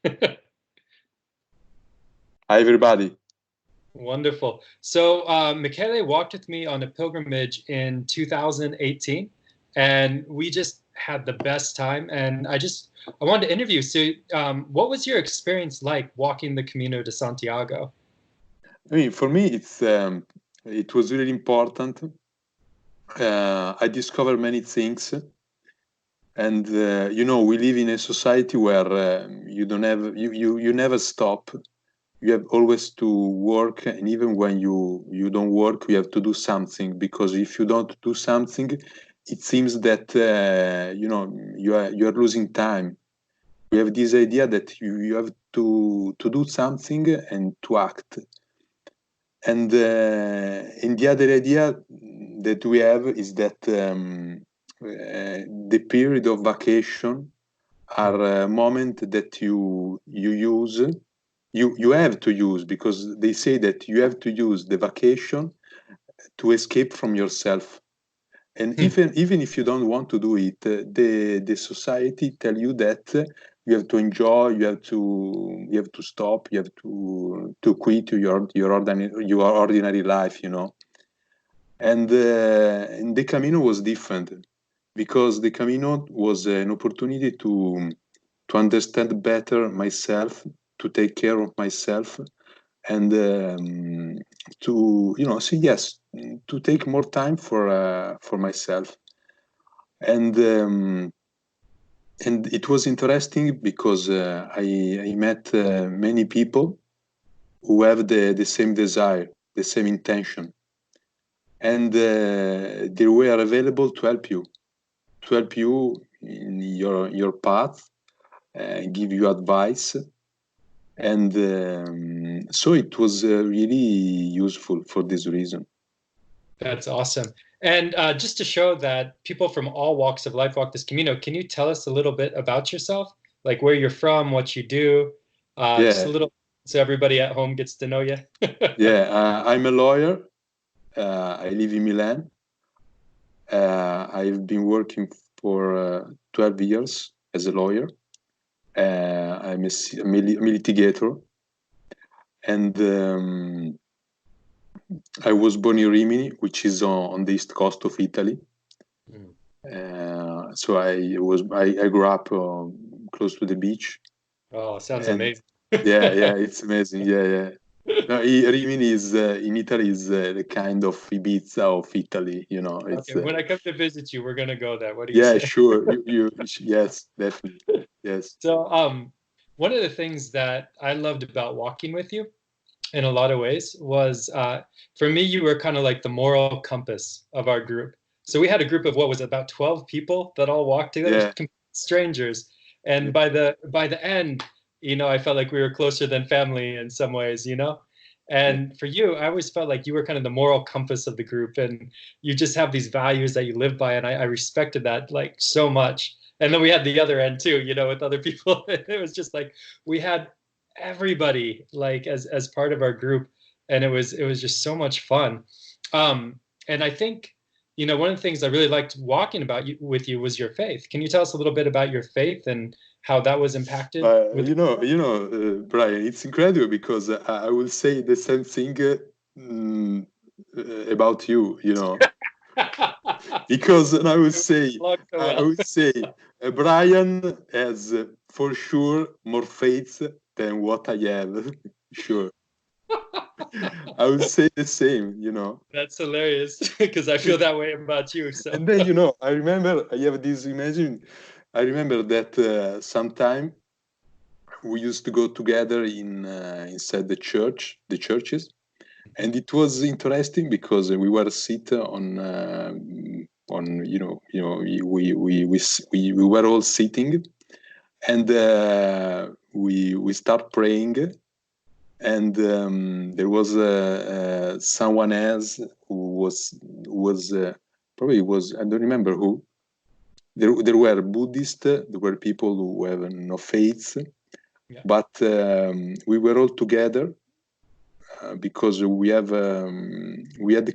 Hi, everybody. Wonderful. So, Mikele walked with me on a pilgrimage in 2018, and we just had the best time. And I wanted to interview. So, what was your experience like walking the Camino de Santiago? I mean, for me, it was really important. I discovered many things, and we live in a society where you don't have you never stop. You have always to work, and even when you don't work, you have to do something, because if you don't do something, it seems that you are losing time. We have this idea that you have to do something and to act. And the other idea that we have is that the period of vacation are a moment that you use, you have to use, because they say that you have to use the vacation to escape from yourself. And Hmm. even if you don't want to do it, the society tell you that you have to enjoy, you have to stop, you have to quit your ordinary life, and the Camino was different, because the Camino was an opportunity to understand better myself, to take care of myself, and to say yes, to take more time for myself. And um, and it was interesting because I met many people who have the same desire, the same intention, and they were available to help you in your path, give you advice, and so it was really useful for this reason. That's awesome. And just to show that people from all walks of life walk this Camino, can you tell us a little bit about yourself? Like where you're from, what you do, just a Yeah, little so everybody at home gets to know you. yeah. I'm a lawyer. I live in Milan. I've been working for 12 years as a lawyer. I'm a litigator, and I was born in Rimini, which is on the east coast of Italy. Mm. So I grew up close to the beach, Oh, sounds and amazing. yeah, yeah, it's amazing. Yeah, yeah. No, Rimini is in Italy is the kind of Ibiza of Italy. Okay, It's when I come to visit you, we're gonna go there. What do you yeah, say? sure. Yes, definitely, yes. So, one of the things that I loved about walking with you in a lot of ways was for me, you were kind of like the moral compass of our group. So we had a group of what was it, about 12 people that all walked together, Yeah, complete strangers. yeah, And by the end, I felt like we were closer than family in some ways. yeah. And for you, I always felt like you were kind of the moral compass of the group, and you just have these values that you live by, and I respected that like so much. And then we had the other end too, with other people. It was just like we had everybody like as part of our group, and it was just so much fun. And I think one of the things I really liked walking with you was your faith. Can you tell us a little bit about your faith and how that was impacted with Brian, it's incredible because I will say the same thing mm, about you. Because I would say, along so I well. would say, Brian has for sure more faith than what I have. Sure, I would say the same. That's hilarious because I feel that way about you. So And then, I remember I have this imagine. I remember that sometime we used to go together inside the churches, and it was interesting because we were sit on we were all sitting, and we start praying, and there was someone else who was probably was, I don't remember who. There were Buddhists, there were people who have no faith, yeah, but we were all together because we had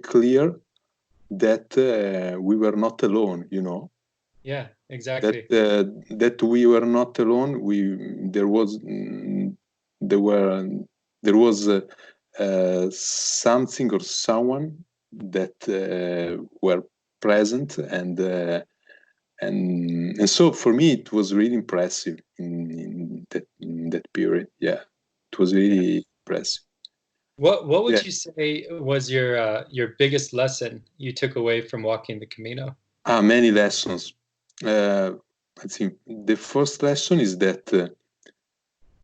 clear that we were not alone. yeah, exactly. that we were not alone. There was there were there was something or someone that were present, and so for me it was really impressive in that period. Yeah, it was Yeah. really impressive. What Yeah. would you say was your biggest lesson you took away from walking the Camino? Many lessons. uh, I think the first lesson is that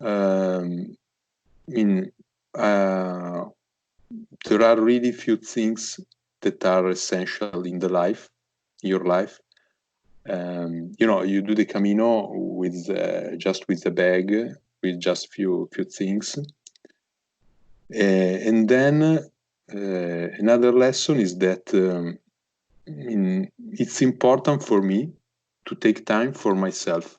I mean, uh, there are really few things that are essential in the life, in your life. You do the Camino with just with the bag, with just few things, and then another lesson is that it's important for me to take time for myself,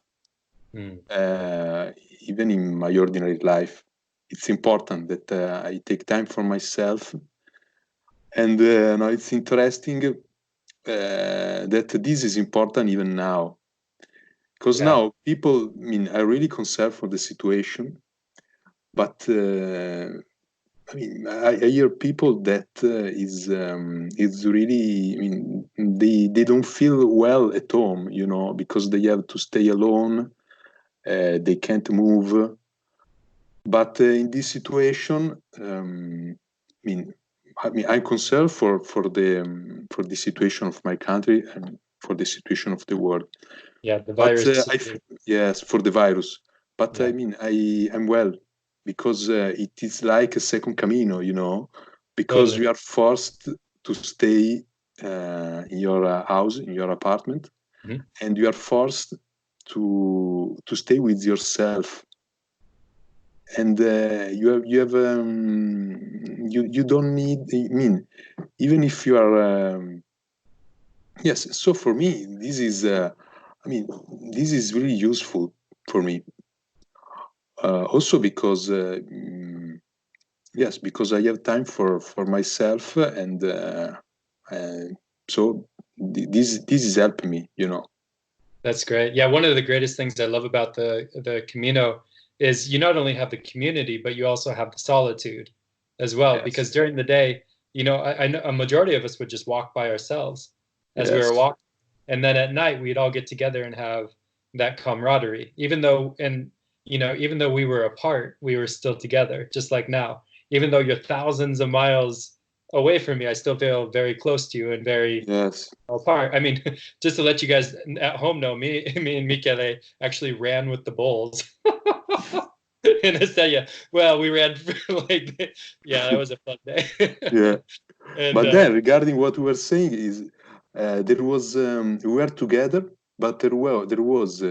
Hmm. uh, even in my ordinary life. It's important that I take time for myself, and no, it's interesting that this is important even now, because Yeah, now people, are really concerned for the situation, but I hear people that is really, they don't feel well at home, because they have to stay alone, they can't move. But in this situation, I'm concerned for the situation of my country and for the situation of the world. yeah, the But virus situation. yes, for the virus. But Yeah, I'm well, because it is like a second Camino, because totally. you are forced to stay in your house, in your apartment, Mhm. and you are forced to stay with yourself, and you don't need. Even if you are. Yes. So for me, this is. I mean, this is really useful for me. Also because yes, because I have time for myself, and uh, so this is helping me. That's great. Yeah, one of the greatest things I love about the Camino is you not only have the community, but you also have the solitude as well. Yes. Because during the day, I know a majority of us would just walk by ourselves as we were Yes. walking, and then at night we'd all get together and have that camaraderie. Even though we were apart, we were still together, just like now. Even though you're thousands of miles away from me, I still feel very close to you and very Yes. apart. I mean, just to let you guys at home know, me and Mikele actually ran with the bulls in Estella. Well, we ran like, yeah, that was a fun day. Yeah. And But then, regarding what we were saying, is there was we were together, but there was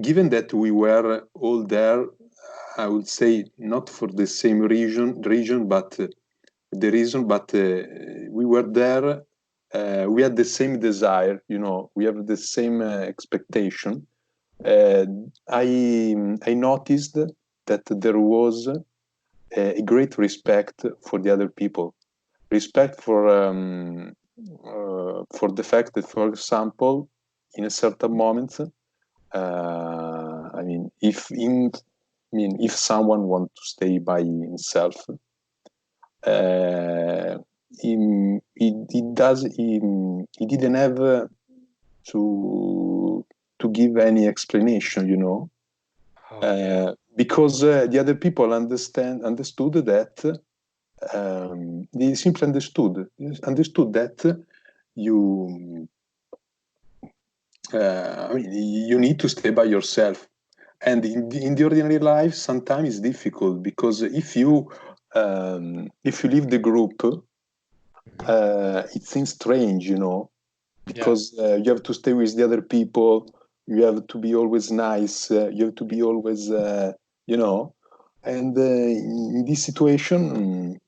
given that we were all there, I would say not for the same region, but the reason, but we were there. We had the same desire, we have the same expectation. Uh, I noticed that there was a great respect for the other people, respect for the fact that, for example, in a certain moment, if someone wants to stay by himself, uh, he didn't have to give any explanation, oh yeah, because the other people understood that, they simply understood that you you need to stay by yourself. And in the ordinary life, sometimes it's difficult, because if you leave the group, mhm. it seems strange, Yeah, because you have to stay with the other people. You have to be always nice. You have to be always, you know. And in this situation,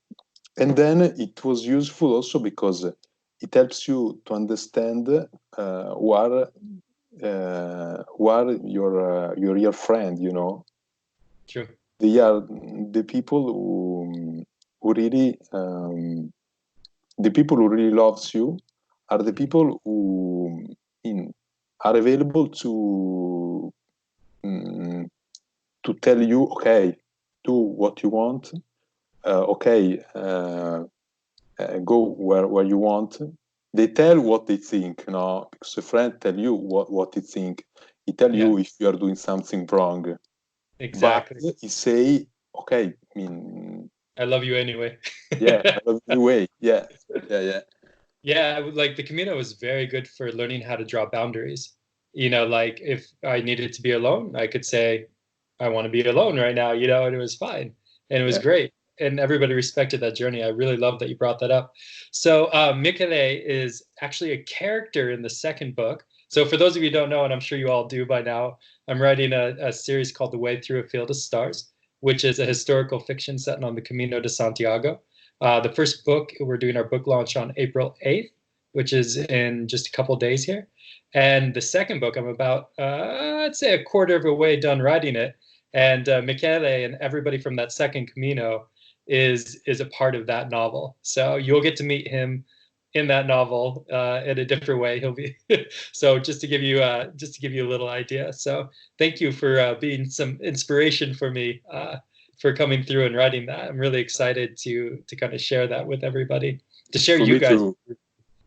and then it was useful also because it helps you to understand who are your real friend. true. They are the people who really the people who really loves you are the people who in are available to tell you, okay, do what you want, okay, go where you want. They tell what they think, you know, because a friend tell you what he think. He tell Yeah, you if you are doing something wrong, but exactly. he say, okay, I mean, I love you anyway. yeah, I love you anyway. Yeah, yeah, yeah. Yeah, like the Camino was very good for learning how to draw boundaries. You know, like if I needed to be alone, I could say, I want to be alone right now, you know, and it was fine. And it was Yeah. great. And everybody respected that journey. I really love that you brought that up. So Mikele is actually a character in the second book. So for those of you who don't know, and I'm sure you all do by now, I'm writing a series called The Way Through a Field of Stars, which is a historical fiction set on the Camino de Santiago. The first book, we're doing our book launch on April 8th, which is in just a couple days here. And the second book, I'm about, I'd say, a quarter of a way done writing it. And Mikele and everybody from that second Camino is a part of that novel. So you'll get to meet him in that novel in a different way. He'll be so just to give you a little idea. So thank you for being some inspiration for me for coming through and writing that. I'm really excited to kind of share that with everybody. To share For you me guys, too.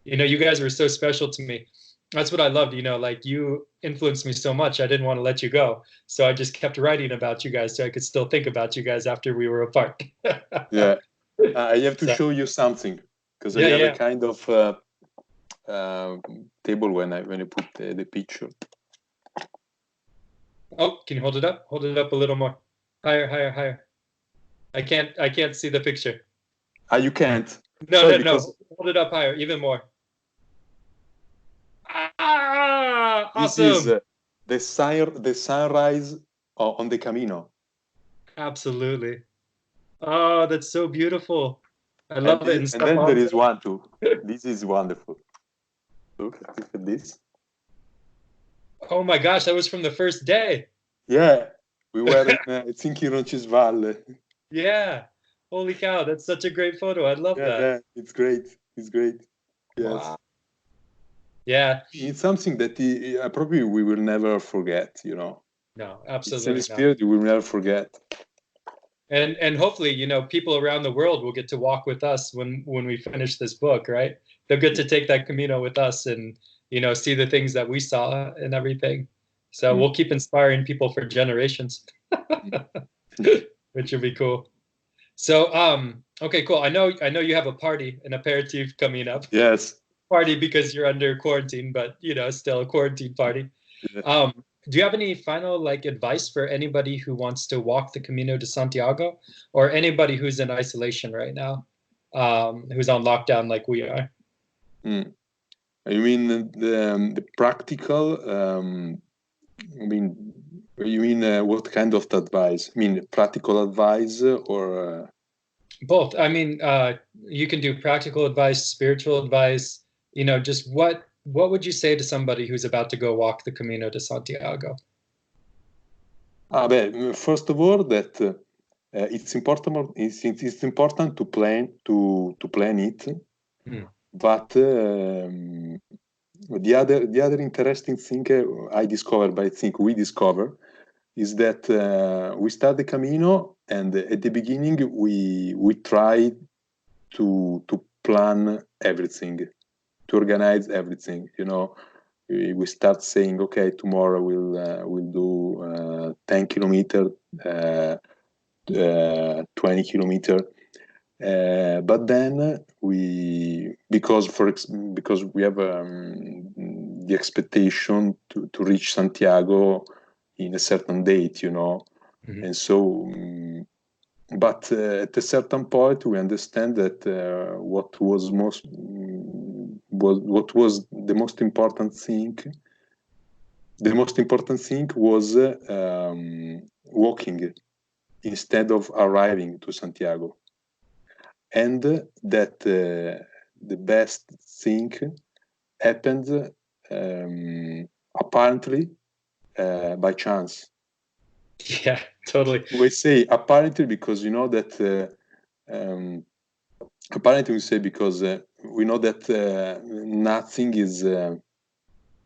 you know, you guys were so special to me. That's what I loved, you know, like you influenced me so much. I didn't want to let you go. So I just kept writing about you guys so I could still think about you guys after we were apart. Yeah, I have to So, show you something because I yeah, have a yeah. kind of table when I put the picture. Oh, can you hold it up? Hold it up a little more. Higher, higher, higher. I can't see the picture. Ah, you can't. No, Sorry, no, because no. Hold it up higher, even more. Ah, this is awesome. the sunrise on the Camino, Absolutely. Oh, that's so beautiful. I and love it. And and then there Stefan. is one too. This is wonderful. Look at this. Oh my gosh, that was from the first day. Yeah, we were in I think in Roncisvalle. Yeah. Holy cow, that's such a great photo. I love Yeah, that. yeah, it's great. It's great. Yes, Wow. Yeah. it's something that probably we will never forget. You know, No, it's an absolutely not. experience we will never forget. And hopefully, you know, people around the world will get to walk with us when we finish this book, right? They'll get to take that Camino with us and, you know, see the things that we saw and everything. So Mm. we'll keep inspiring people for generations, which would be cool. So, okay, cool. I know you have a party, an aperitif coming up. Yes. Party because you're under quarantine, but you know, still a quarantine party. Yeah. Do you have any final like advice for anybody who wants to walk the Camino de Santiago, or anybody who's in isolation right now, who's on lockdown like we are? Mm. You mean the practical? I mean, you mean what kind of advice? I mean, practical advice or? Both. I mean, you can do practical advice, spiritual advice. You know, just what would you say to somebody who's about to go walk the Camino de Santiago? First of all, that it's important. It's important to plan it, Hmm. but the other interesting thing I discovered, but I think we discover, is that we start the Camino, and at the beginning we try to plan everything, to organize everything. You know, we start saying, okay, tomorrow we'll do 10 kilometer, 20 kilometer. But then because we have the expectation to reach Santiago in a certain date, you know, Mhm. and so. But at a certain point, we understand that what was the most important thing. The most important thing was walking instead of arriving to Santiago, and that the best thing happened apparently by chance. Yeah, totally. We say apparently because you know that apparently we say because we know that nothing is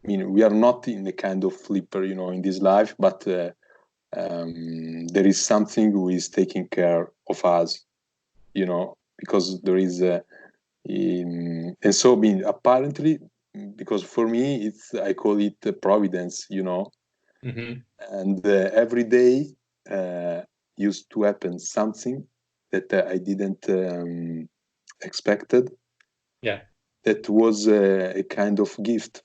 I mean, we are not in a kind of flipper, in this life, but there is something who is taking care of us, because there is and so, apparently, because for me, I call it providence, Mm-hmm. and every day used to happen something that I didn't expected. Yeah. That was a kind of gift,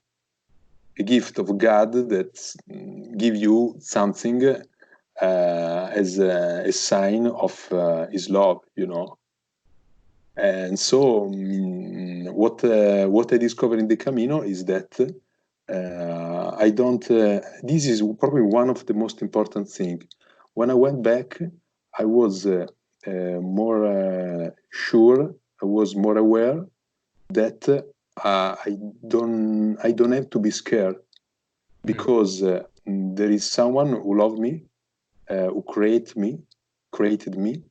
a gift of God that give you something as a sign of His love, And so, what I discovered in the Camino is that I don't. This is probably one of the most important things. When I went back, I was more sure. I was more aware that I don't have to be scared, because there is someone who loves me, who created me,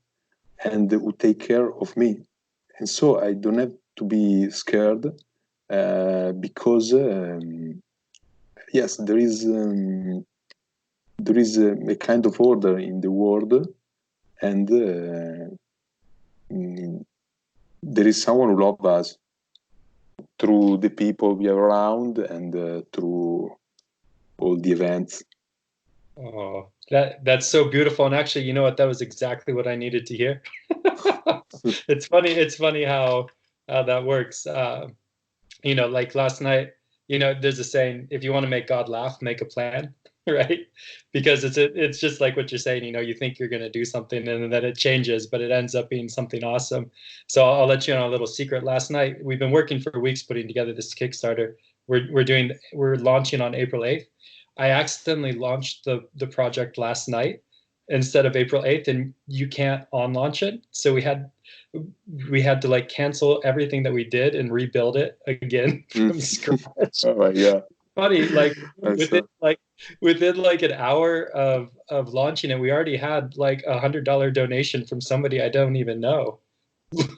and who take care of me. And so I don't have to be scared, because yes, there is a kind of order in the world, and there is someone who loves us through the people we are around, and through all the events. Oh, that's so beautiful. And actually, you know what? That was exactly what I needed to hear. It's funny. It's funny how that works. Like last night, there's a saying: if you want to make God laugh, make a plan, right? Because it's just like what you're saying. You think you're going to do something, and then it changes, but it ends up being something awesome. So I'll let you in on a little secret. Last night, we've been working for weeks putting together this Kickstarter. We're launching on April 8th. I accidentally launched the project last night instead of April 8th, and you can't on launch it. So we had to like cancel everything that we did and rebuild it again from scratch. Oh my God. Funny, like That's within like an hour of launching it, we already had like $100 donation from somebody I don't even know.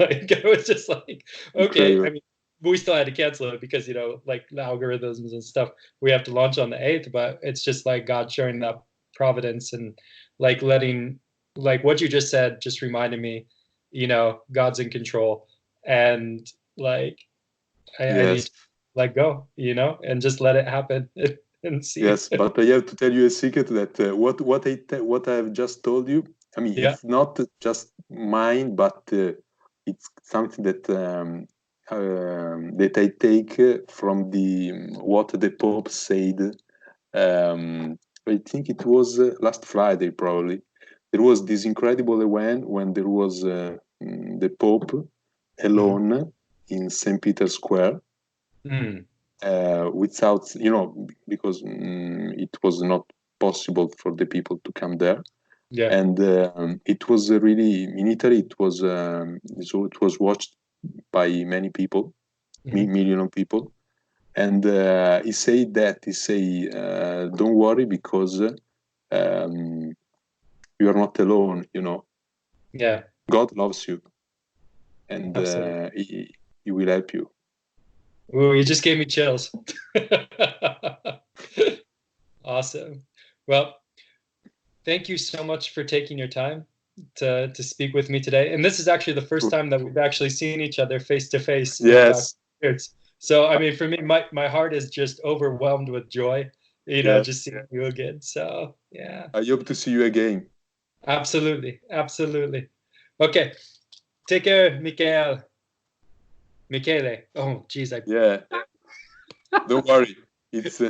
Like I was just like, okay. I incredible. mean, we still had to cancel it because like the algorithms and stuff. We have to launch on the 8th, but it's just like God showing up providence and like letting, like what you just said just reminded me, God's in control, and like I need Yes. to let go, and just let it happen and see. Yes, but I have to tell you a secret that what I've just told you. I mean, Yeah. it's not just mine, but it's something that I take from the what the Pope said. I think it was last Friday, probably. There was this incredible event when there was the Pope Mhm. alone in St. Peter's Square, Mm. without, because it was not possible for the people to come there. Yeah. And it was really, in Italy, so it was watched by many people, Mhm. million of people. And he say, don't worry, because you are not alone, Yeah. God loves you, and Absolutely. he will help you. Ooh, you just gave me chills. Awesome. Well, thank you so much for taking your time to speak with me today. And this is actually the first time that we've actually seen each other face to face in about Yes, years. So, I mean, for me, my heart is just overwhelmed with joy, yes. just seeing you again. So, yeah, I hope to see you again. absolutely. Absolutely. Okay. Take care, Mikele. Oh, geez. Yeah, don't worry. It's